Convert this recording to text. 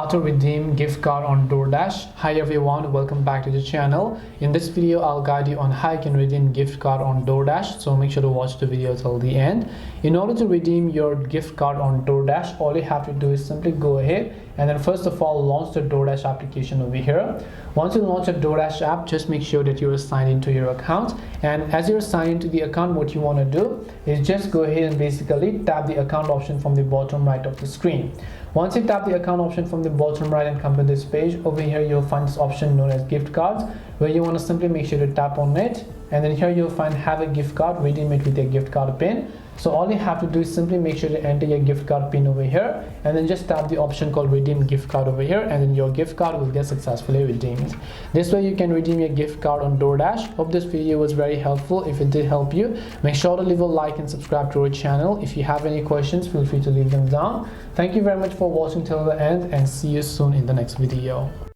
how to redeem gift card on DoorDash. Hi everyone, welcome back to the channel. In this video I'll guide you on how you can redeem gift card on DoorDash, so make sure to watch the video till the end. In order to redeem your gift card on DoorDash, all you have to do is simply go ahead and then first of all launch the DoorDash application over here. Once you launch a DoorDash app, just make sure that you are signed into your account, and as you're signed into the account, what you want to do is just go ahead and basically tap the account option from the bottom right of the screen. Once you tap the account option from the bottom right and come to this page, over here you'll find this option known as gift cards, where you want to simply make sure to tap on it, and then here you'll find have a gift card, redeem it with your gift card pin. So all you have to do is simply make sure to enter your gift card pin over here, and then just tap the option called redeem gift card over here, and then your gift card will get successfully redeemed. This way you can redeem your gift card on DoorDash. Hope this video was very helpful. If it did help you, make sure to leave a like and subscribe to our channel. If you have any questions, feel free to leave them down. Thank you very much for watching till the end, and see you soon in the next video.